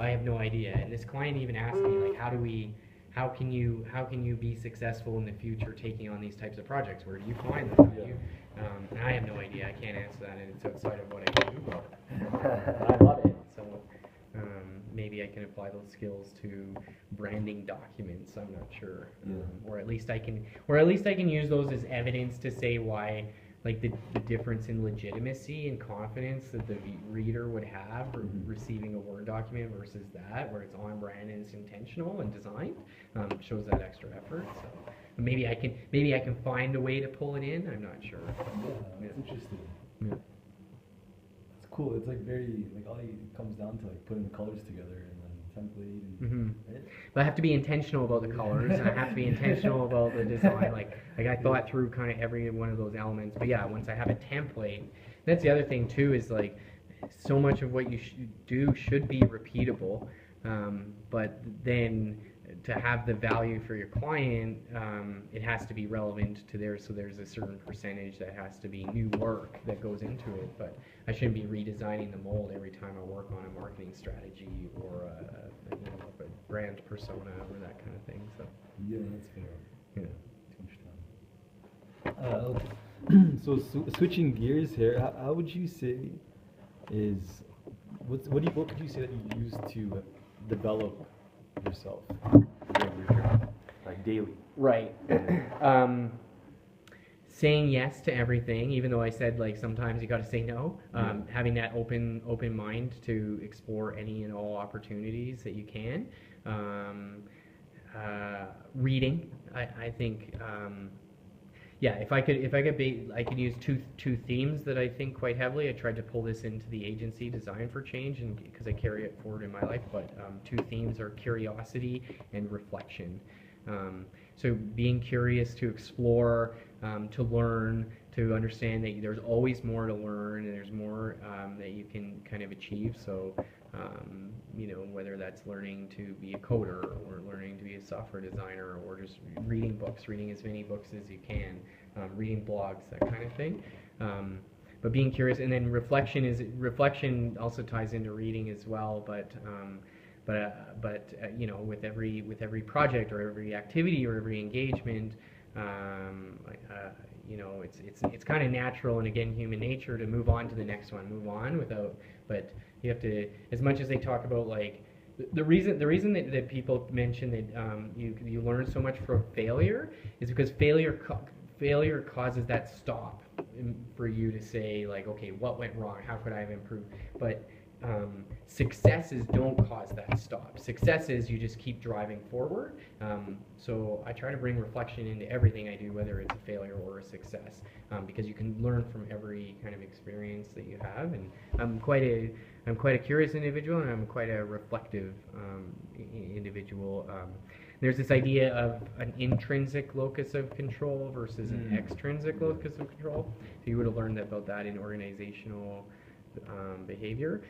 I have no idea. And this client even asked me, like, how can you be successful in the future taking on these types of projects? Where do you find them? And I have no idea. I can't answer that, and it's outside of what I do. But I love it. So maybe I can apply those skills to branding documents. I'm not sure, or at least I can use those as evidence to say why, like the difference in legitimacy and confidence that the reader would have receiving a Word document versus that, where it's on brand and it's intentional and designed, shows that extra effort. So maybe I can find a way to pull it in. I'm not sure. Yeah, that's interesting. Yeah. It's cool. It's like very like it comes down to like putting the colors together and then template. And, right? But I have to be intentional about the colors, and I have to be intentional about the design. Like I thought through kind of every one of those elements. But yeah, once I have a template, that's the other thing too. Is like so much of what you do should be repeatable, but then to have the value for your client, it has to be relevant to theirs. So there's a certain percentage that has to be new work that goes into it. But I shouldn't be redesigning the mold every time I work on a marketing strategy or a brand persona or that kind of thing. So yeah, that's fair. Yeah. So switching gears here, how would you say is what could you say that you use to develop yourself, like daily? Right. Saying yes to everything, even though I said like sometimes you got to say no. Having that open mind to explore any and all opportunities that you can. Reading, I think. Yeah, if I could use two themes that I think quite heavily. I tried to pull this into the agency Design for Change, and because I carry it forward in my life. But two themes are curiosity and reflection. So being curious to explore, to learn, to understand that there's always more to learn, and there's more that you can kind of achieve. So whether that's learning to be a coder or learning to be a software designer or just reading books, reading as many books as you can, reading blogs, that kind of thing. But being curious, and then reflection also ties into reading as well. But with every project or every activity or every engagement, it's kind of natural and again human nature to move on to the next one, but you have to, as much as they talk about like the reason that people mention that you learn so much from failure is because failure causes that stop for you to say like, okay, what went wrong? How could I have improved? But successes don't cause that stop. Successes, you just keep driving forward. So I try to bring reflection into everything I do, whether it's a failure or a success, because you can learn from every kind of experience that you have. And I'm quite a curious individual, and I'm quite a reflective individual. There's this idea of an intrinsic locus of control versus an extrinsic locus of control. So you would have learned about that in organizational behavior.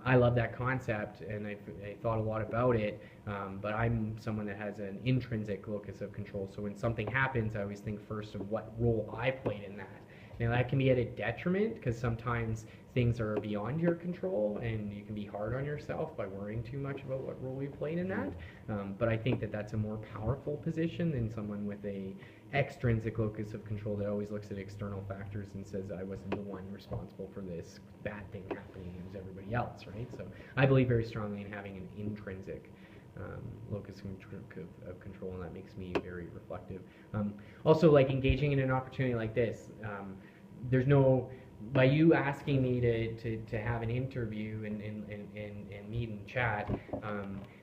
I love that concept, and I thought a lot about it, but I'm someone that has an intrinsic locus of control. So when something happens, I always think first of what role I played in that. Now that can be at a detriment because sometimes things are beyond your control and you can be hard on yourself by worrying too much about what role you played in that. But I think that that's a more powerful position than someone with a extrinsic locus of control that always looks at external factors and says I wasn't the one responsible for this bad thing happening, it was everybody else, right? So I believe very strongly in having an intrinsic locus of control, and that makes me very reflective. Also, like engaging in an opportunity like this, there's no, by you asking me to have an interview and meet and chat,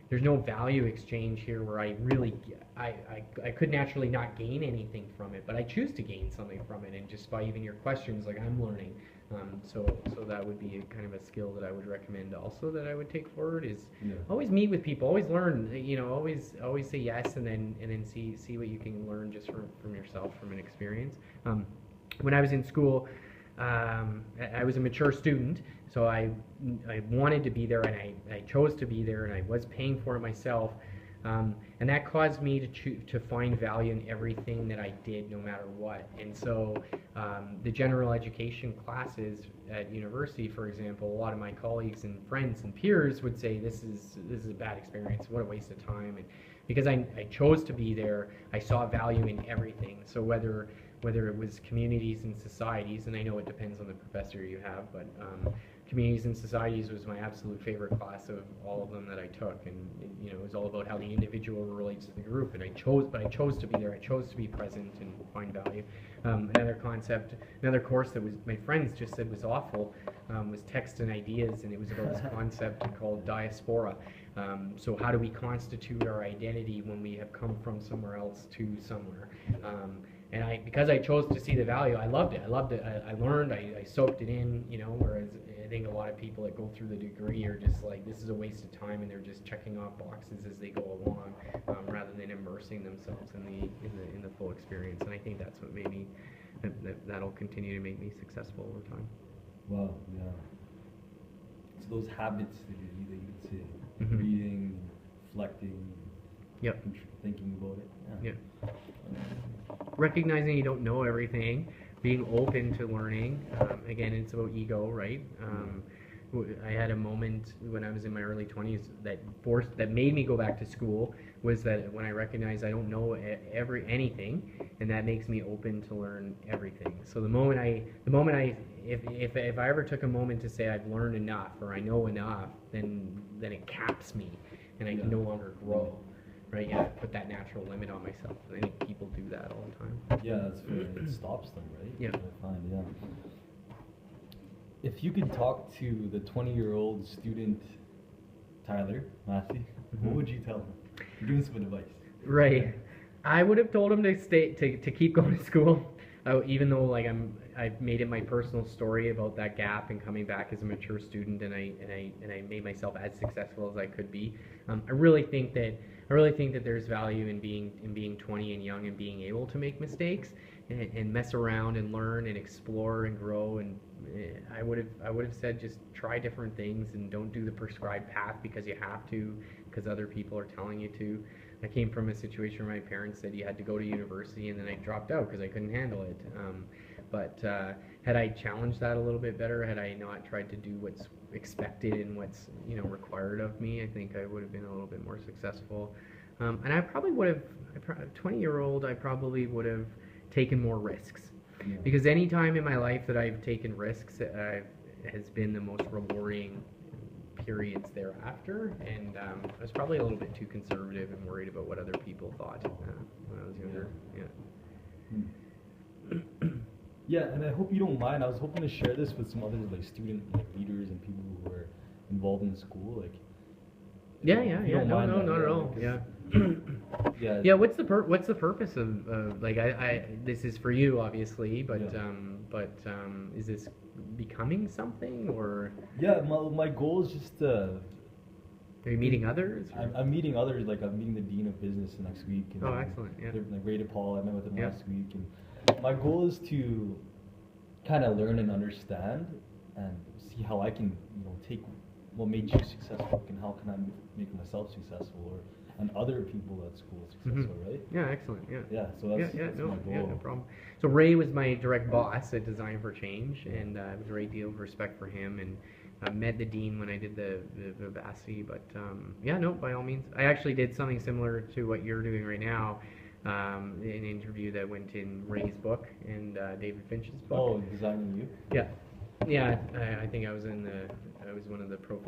there's no value exchange here where I could naturally not gain anything from it, but I choose to gain something from it, and just by even your questions, like I'm learning. So that would be a kind of a skill that I would recommend also that I would take forward is always meet with people, always learn, always say yes, and then see what you can learn just from yourself, from an experience. When I was in school, I was a mature student, so I wanted to be there, and I chose to be there, and I was paying for it myself. And that caused me to find value in everything that I did, no matter what. And so the general education classes at university, for example, a lot of my colleagues and friends and peers would say this is a bad experience. What a waste of time. And because I chose to be there, I saw value in everything. So whether it was communities and societies, and I know it depends on the professor you have, but communities and societies was my absolute favorite class of all of them that I took, and it was all about how the individual relates to the group. And I chose to be there. I chose to be present and find value. Another course that was my friends just said was awful, was text and ideas, and it was about this concept called diaspora. So how do we constitute our identity when we have come from somewhere else to somewhere? And because I chose to see the value, I loved it. I learned, I soaked it in, whereas I think a lot of people that go through the degree are just like, this is a waste of time, and they're just checking off boxes as they go along, rather than immersing themselves in the full experience. And I think that's what made me, that'll continue to make me successful over time. Wow, yeah. So those habits that you would say, Mm-hmm. reading, reflecting, Yep. thinking about it. Yeah. Recognizing you don't know everything, being open to learning. Again, it's about ego, right? I had a moment when I was in my early 20s that made me go back to school, was that when I recognized I don't know anything, and that makes me open to learn everything. So if I ever took a moment to say I've learned enough or I know enough, then it caps me, and I can no longer grow. Right? Yeah, put that natural limit on myself. I think people do that all the time. Yeah, that's fair. It stops them, right? Yeah. I find, yeah. If you could talk to the 20-year-old student, Tyler, Massie, what would you tell him? Give him some advice. Right. I would have told him to keep going to school, even though I've made it my personal story about that gap and coming back as a mature student, and I made myself as successful as I could be. I really think that there's value in being 20 and young and being able to make mistakes and mess around and learn and explore and grow. And I would have said just try different things and don't do the prescribed path because you have to, because other people are telling you to. I came from a situation where my parents said you had to go to university, and then I dropped out because I couldn't handle it. But had I challenged that a little bit better, had I not tried to do what's expected and what's required of me, I think I would have been a little bit more successful. And I probably would have, 20-year-old, I probably would have taken more risks. Yeah. Because any time in my life that I've taken risks has been the most rewarding periods thereafter. And I was probably a little bit too conservative and worried about what other people thought when I was younger. Yeah. Yeah, and I hope you don't mind. I was hoping to share this with some other student leaders and people who are involved in the school. No, not at all. Yeah. Yeah. Yeah. What's the purpose of this is for you obviously, but is this becoming something or? Yeah, my goal is just to. Are you meeting others? I'm meeting others. I'm meeting the dean of business next week. And excellent. Yeah. Ray DePaul, I met with him last week, and my goal is to kind of learn and understand and see how I can take what made you successful and how can I make myself successful and other people at school successful, right? Yeah, excellent. Yeah. Yeah, so that's my goal. Yeah, no problem. So Ray was my direct boss at Design for Change, and I have a great deal of respect for him, and I met the dean when I did the Massie, but by all means. I actually did something similar to what you're doing right now, an interview that went in Ray's book and David Finch's book. Oh, Designing You? Yeah. Yeah, I think I was one of the profiles.